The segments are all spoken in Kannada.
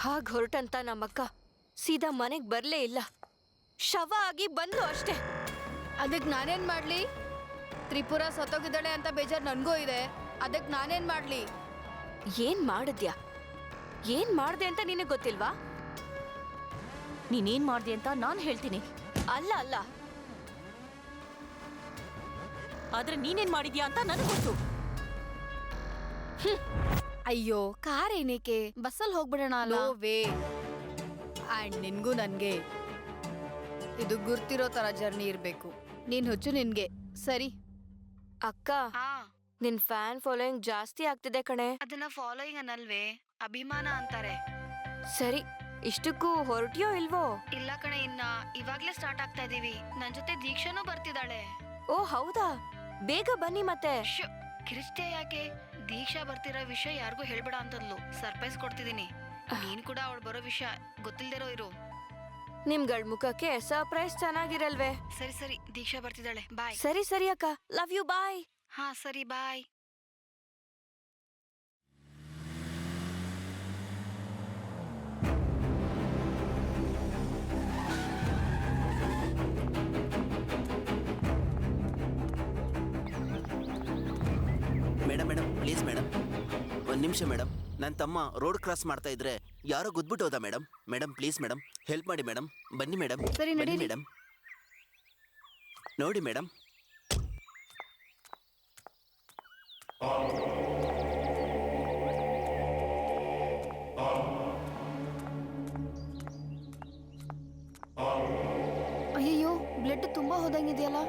ಹಾಗೆ ಹೊರಟಂತ ನಮ್ಮಕ್ಕ ಸೀದಾ ಮನೆಗೆ ಬರಲೇ ಇಲ್ಲ, ಶವ ಆಗಿ ಬಂದು ಅಷ್ಟೇ. ಅದಕ್ಕೆ ನಾನೇನ್ ಮಾಡ್ಲಿ? ತ್ರಿಪುರ ಸತ್ತೋಗಿದ್ದಾಳೆ ಅಂತ ಬೇಜಾರು ನನಗೂ ಇದೆ. ಅದಕ್ಕೆ ನಾನೇನ್ ಮಾಡ್ಲಿ? ಏನ್ ಮಾಡಿದ್ಯಾ? ಏನ್ ಮಾಡ್ದೆ ಅಂತ ನಿನಗೆ ಗೊತ್ತಿಲ್ವಾ? ನೀನೇನ್ ಮಾಡ್ದೆ ಅಂತ ನಾನು ಹೇಳ್ತೀನಿ. ಅಲ್ಲ ಅಲ್ಲ, ಆದ್ರೆ ನೀನೇನ್ ಮಾಡಿದ್ಯಾ ಅಂತ ನನಗೆ ಗೊತ್ತು. ಅಯ್ಯೋ, ಕಾರ್ ಏನಕ್ಕೆ, ಬಸ್ಸಲ್ಲಿ ಹೋಗ್ಬಿಡೋಣ. ವೇ ಅಂಡ್ ನಿನ್ಗೂ ನನ್ಗೆ ಇದು ಗುರ್ತಿರೋ ತರ ಜರ್ನಿ ಇರ್ಬೇಕು. ನೀನ್ ಹುಚ್ಚು ನಿನ್ಗೆ. ಸರಿ ಅಕ್ಕ, ನಿನ್ ಫ್ಯಾನ್ ಫಾಲೋಯಿಂಗ್ ಜಾಸ್ತಿ ಆಗ್ತಿದೆ ಕಣೆ. ಅದನ್ನ ಫಾಲೋಯಿಂಗ್ ಅನ್ನಲ್ವೇ, ಅಭಿಮಾನ ಅಂತಾರೆ. ಸರಿ, ಇಷ್ಟಕ್ಕೂ ಹೊರಟಿಯೋ ಇಲ್ವೋ? ಇಲ್ಲ ಕಣೆ, ಇನ್ನ ಇವಾಗ್ಲೇ ಸ್ಟಾರ್ಟ್ ಆಗ್ತಾ ಇದೀವಿ. ನನ್ ಜೊತೆ ದೀಕ್ಷಾನೂ ಬರ್ತಿದ್ದಾಳೆ. ಓ ಹೌದಾ? ಬೇಗ ಬನ್ನಿ ಮತ್ತೆ. ಕಿರಿಸ್ತೆ ಯಾಕೆ? ದೀಕ್ಷಾ ಬರ್ತಿರೋ ವಿಷಯ ಯಾರಿಗೂ ಹೇಳ್ಬೇಡ ಅಂತಂದ್ಲು. ಸರ್ಪ್ರೈಸ್ ಕೊಡ್ತಿದೀನಿ. ನೀನ್ ಕೂಡ ಅವಳು ಬರೋ ವಿಷಯ ಗೊತ್ತಿಲ್ದಿರೋ ಇರು. ನಿಮ್ಗಳ ಮುಖಕ್ಕೆ ಸರ್ಪ್ರೈಸ್ ಚೆನ್ನಾಗಿರಲ್ವೇ? ಸರಿ ಸರಿ, ದೀಕ್ಷಾ ಬರ್ತಿದ್ದಾಳೆ. ಬಾಯ್. ಸರಿ ಸರಿ ಅಕ್ಕ, ಲವ್ ಯು, ಬಾಯ್. ಹಾ ಸರಿ, ಬಾಯ್. ಮೇಡಮ್ ಪ್ಲೀಸ್ ಮೇಡಮ್, ಒಂದು ನಿಮಿಷ ಮೇಡಮ್. ನನ್ನ ತಮ್ಮ ರೋಡ್ ಕ್ರಾಸ್ ಮಾಡ್ತಾ ಇದ್ರೆ ಯಾರೋ ಗುದ್ಬಿಟ್ಟು ಹೋದ madam. Madam please madam, help ಮಾಡಿ ಮೇಡಮ್. ಬನ್ನಿ ಮೇಡಮ್. ಸರಿ, ಬನ್ನಿ ಮೇಡಮ್. ನೋಡಿ ಮೇಡಮ್. ಅಯ್ಯೋ, ಬ್ಲಡ್ ತುಂಬಾ ಹೋದಂಗಿದೆಯಲ್ಲ.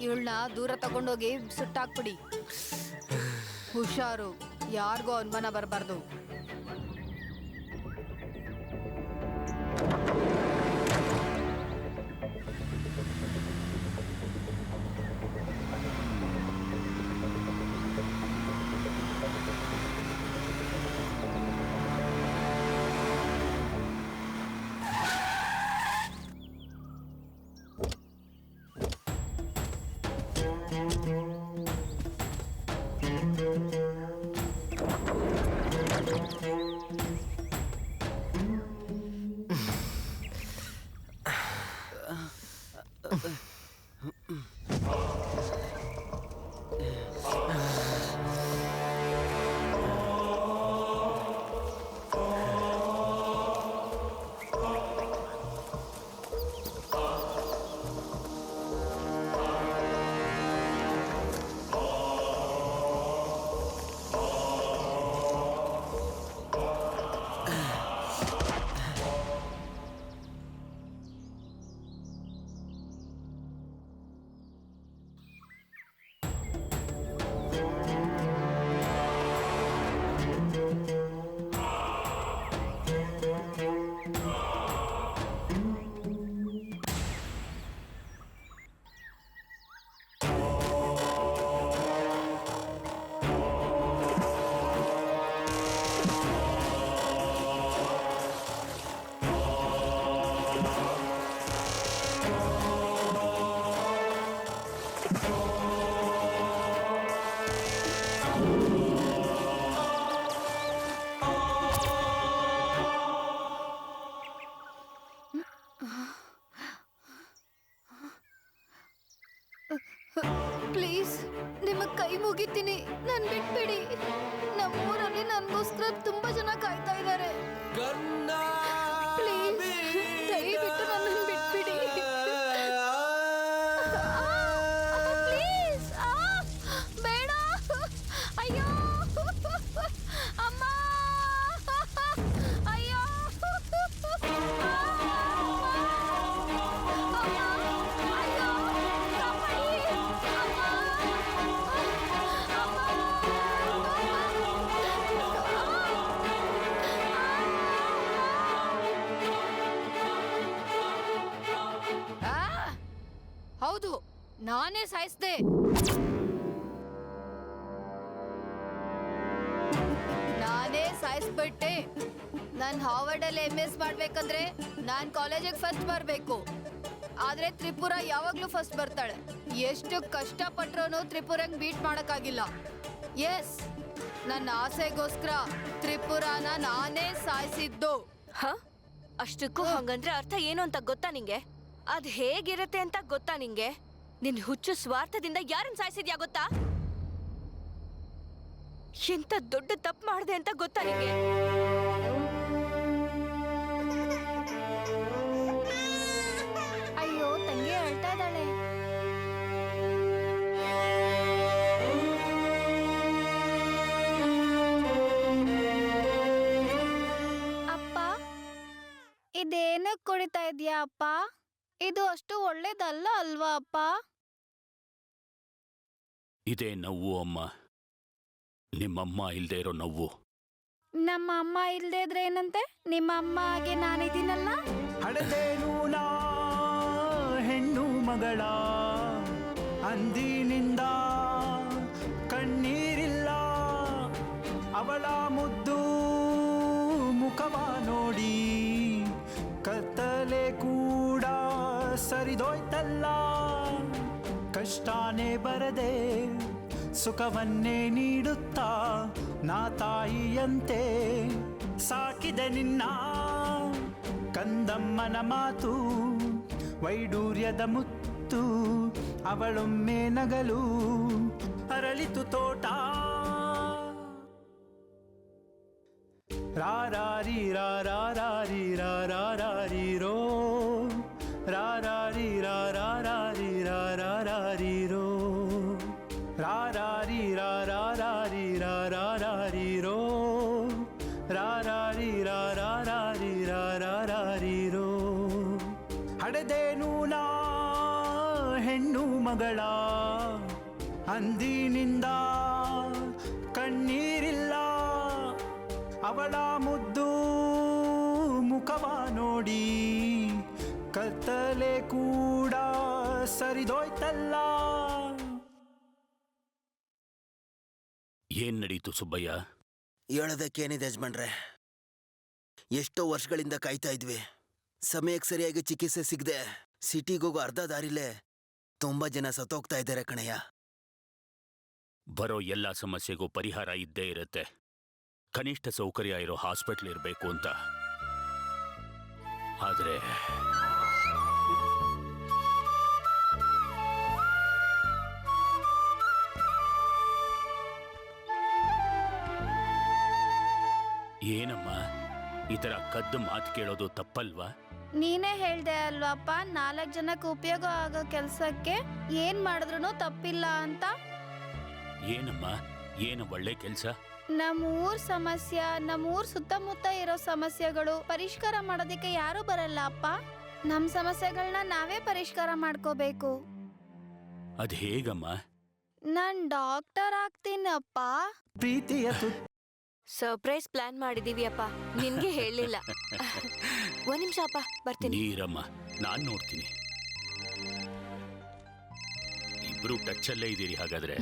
ಇವಳನ್ನ ದೂರ ತಗೊಂಡೋಗಿ ಸುಟ್ಟಾಕ್ಬಿಡಿ. ಹುಷಾರು, ಯಾರಿಗೂ ಅನುಮಾನ ಬರಬಾರ್ದು. ಪ್ಲೀಸ್, ನಿಮಗೆ ಕೈ ಮುಗಿತೀನಿ, ನನ್ ಬಿಟ್ಬಿಡಿ. ನಮ್ಮೂರಲ್ಲಿ ನನ್ಗೋಸ್ಕರ ತುಂಬಾ ಜನ ಕಾಯ್ತಾ ಇದ್ದಾರೆ. ಪ್ಲೀಸ್, ದಯವಿಟ್ಟು ನನ್ನನ್ನು ಬಿಟ್ಬಿಡಿ. ಪ್ಲೀಸ್, ಬೇಡ. ಅಯ್ಯೋ ಅಮ್ಮ, ಅಯ್ಯೋ ಹೌದು, ನಾನೇ ಸಾಯಿಸ್ದೆ. ನಾನೇ ಸಾಯಿಸ್ಬಿಟ್ಟೆ. ನಾನ್ ಹಾರ್ವರ್ಡ್ ಅಲ್ಲಿ MS ಮಾಡ್ಬೇಕಂದ್ರೆ ನಾನ್ ಕಾಲೇಜಿಗೆ ಫಸ್ಟ್ ಬರ್ಬೇಕು. ಆದ್ರೆ ತ್ರಿಪುರ ಯಾವಾಗ್ಲೂ ಫಸ್ಟ್ ಬರ್ತಾಳೆ. ಎಷ್ಟು ಕಷ್ಟಪಟ್ರೂ ತ್ರಿಪುರಂಗ್ ಬೀಟ್ ಮಾಡಕ್ಕಾಗಿಲ್ಲ. ಎಸ್, ನನ್ನ ಆಸೆಗೋಸ್ಕರ ತ್ರಿಪುರಾನ ನಾನೇ ಸಾಯಿಸಿದ್ದು. ಹ? ಅಷ್ಟಕ್ಕೂ ಹಂಗಂದ್ರೆ ಅರ್ಥ ಏನು ಅಂತ ಗೊತ್ತಾ ನಿಂಗೆ? ಅದ್ ಹೇಗಿರತ್ತೆ ಅಂತ ಗೊತ್ತಾ ನಿಂಗೆ? ನಿನ್ ಹುಚ್ಚು ಸ್ವಾರ್ಥದಿಂದ ಯಾರನ್ನ ಸಾಯಿಸಿದ್ಯಾ ಗೊತ್ತಾ? ಎಂತ ದೊಡ್ಡ ತಪ್ಪು ಮಾಡಿದೆ ಅಂತ ಗೊತ್ತಾ ನಿಂಗೆ? ಅಯ್ಯೋ, ತಂಗಿ ಅಳ್ತಾ ಇದ್ದಾಳೆ. ಅಪ್ಪ, ಇದೇನಕ್ಕೆ ಕುಡಿತಾ ಇದೀಯಾ ಅಪ್ಪ? ಇದು ಅಷ್ಟು ಒಳ್ಳೇದಲ್ಲ ಅಲ್ವಾ ಅಪ್ಪ? ಇದೇ ನೋವು ಅಮ್ಮ, ನಿಮ್ಮಮ್ಮ ಇಲ್ದೇ ಇರೋ ನೋವು. ನಮ್ಮ ಅಮ್ಮ ಇಲ್ದೇ ಇದ್ರೆ ಏನಂತೆ? ನಿಮ್ಮ ಅಮ್ಮ ಹಾಗೆ ನಾನಿದ್ದೀನಲ್ಲ. ಹಡೆದೇನು ನಾ ಹೆಣ್ಣು ಮಗಳ ಅಂದಿನಿಂದ ಕಣ್ಣೀರಿಲ್ಲ, ಅವಳ ಮುದ್ದು ಮುಖವ ನೋಡಿ ಕತ್ತಲೆ ಕೂಡ ಸರಿದೋಯ್ತಲ್ಲ. ಕಷ್ಟನೇ ಬರದೆ ಸುಖವನ್ನೇ ನೀಡುತ್ತಾ ನಾ ತಾಯಿಯಂತೆ ಸಾಕಿದೆ ನಿನ್ನ. ಕಂದಮ್ಮನ ಮಾತು ವೈಡೂರ್ಯದ ಮುತ್ತು, ಅವಳೊಮ್ಮೆ ನಗಲು ಅರಳಿತು ತೋಟ. ರಾರಾರಿ ರಾರಾರಿ ರಾರಾರಿರೋ, ರಾರಾರಿ ರಾರಾರಿ ರಾರಾರಿರೋ, ರಾರಾರಿ ರಾರಾರಿ ರಾರಾರಿರೋ, ರಾರಾರಿ ರಾರಾರಿ ರಾರಾರಿರೋ. ಹಡೆದೇನು ನಾ ಹೆಣ್ಣು ಮಗಳ ಅಂದಿನಿಂದ ಕಣ್ಣೀರಿಲ್ಲ, ಅವಳ ಮುದ್ದು ಮುಖವ ನೋಡಿ ಕತ್ತಲೆ ಕೂಡ ಸರಿದೋಯ್ತಲ್ಲ. ಏನ್ ನಡೀತು ಸುಬ್ಬಯ್ಯ? ಹೇಳೋದಕ್ಕೇನಿದೆ ಯಜಮಾನ್ರೆ, ಎಷ್ಟೋ ವರ್ಷಗಳಿಂದ ಕಾಯ್ತಾ ಇದ್ವಿ. ಸಮಯಕ್ಕೆ ಸರಿಯಾಗಿ ಚಿಕಿತ್ಸೆ ಸಿಗದೆ ಸಿಟಿಗೋಗೋ ಅರ್ಧ ದಾರಿಲೇ ತುಂಬಾ ಜನ ಸತ್ತೋಗ್ತಾ ಇದ್ದಾರೆ ಕಣಯ್ಯ. ಬರೋ ಎಲ್ಲ ಸಮಸ್ಯೆಗೂ ಪರಿಹಾರ ಇದ್ದೇ ಇರುತ್ತೆ. ಕನಿಷ್ಠ ಸೌಕರ್ಯ ಇರೋ ಹಾಸ್ಪಿಟ್ಲ್ ಇರಬೇಕು ಅಂತ. ಆದ್ರೆ ಏನಮ್ಮ, ಈ ತರ ಕದ್ದು ಮಾತು ಕೇಳೋದು ತಪ್ಪಲ್ವಾ? ನೀನೇ ಹೇಳ್ದೆ ಅಲ್ವಪ್ಪ, 4 ಜನಕ್ಕೆ ಉಪಯೋಗ ಆಗೋ ಕೆಲ್ಸಕ್ಕೆ ಏನ್ ಮಾಡಿದ್ರು ತಪ್ಪಿಲ್ಲ ಅಂತ. ಏನಮ್ಮ, ಏನು ಒಳ್ಳೆ ಕೆಲ್ಸ? ನಮ್ಮೂರ್ ಸಮಸ್ಯೆ, ನಮ್ಮೂರ್ ಸುತ್ತಮುತ್ತ ಇರೋ ಸಮಸ್ಯೆಗಳು ಪರಿಷ್ಕಾರ ಮಾಡೋದಕ್ಕೆ ಯಾರು ಬರಲ್ಲ ಅಪ್ಪ. ನಮ್ ಸಮಸ್ಯೆಗಳನ್ನ ನಾವೇ ಪರಿಷ್ಕಾರ ಮಾಡ್ಕೋಬೇಕು. ಅದ್ ಹೇಗಮ್ಮ? ನಾನ್ ಡಾಕ್ಟರ್ ಆಗ್ತೀನಪ್ಪ. ಪ್ರೀತಿಯ ಸರ್ಪ್ರೈಸ್ ಪ್ಲಾನ್ ಮಾಡಿದೀವಿ ಅಪ್ಪ, ನಿನ್ಗೆ ಹೇಳಿಲ್ಲ. ಒಂದ್ ನಿಮಿಷ ಅಪ್ಪ, ಬರ್ತೀನಿ. ನೀರಮ್ಮ, ನಾನ್ ನೋಡ್ತೀನಿ. ಇಬ್ರು ಟಚ್ಚಲ್ಲೇ ಇದ್ದೀರಿ ಹಾಗಾದ್ರೆ.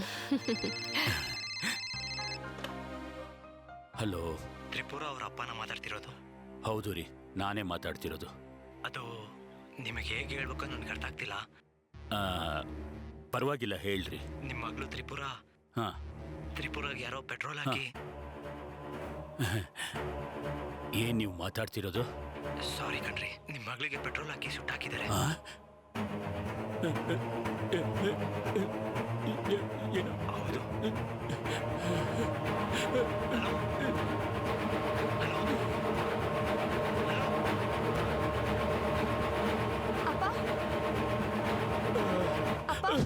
ಹಲೋ, ತ್ರಿಪುರ ಅವ್ರ ಅಪ್ಪನ ಮಾತಾಡ್ತಿರೋದು? ಹೌದು ರೀ, ನಾನೇ ಮಾತಾಡ್ತಿರೋದು. ಅದು ನಿಮಗೆ ಹೇಗೆ ಹೇಳ್ಬೇಕು ನನಗೆ ಅರ್ಥ ಆಗ್ತಿಲ್ಲ. ಪರವಾಗಿಲ್ಲ, ಹೇಳ್ರಿ. ನಿಮ್ಮ ಮಗಳು ತ್ರಿಪುರ, ಹಾ, ತ್ರಿಪುರಾಗ ಯಾರೋ ಪೆಟ್ರೋಲ್ ಹಾಕಿ. ಏನ್ ನೀವು ಮಾತಾಡ್ತಿರೋದು? ಸಾರಿ ಕಣ್ರಿ, ನಿಮ್ಮ ಮಗಳಿಗೆ ಪೆಟ್ರೋಲ್ ಹಾಕಿ ಸುಟ್ಟಾಕಿದ್ದಾರೆ. ಹೌದು. ಹಲೋ ಹಲೋ ಅಪ್ಪ ಅಪ್ಪ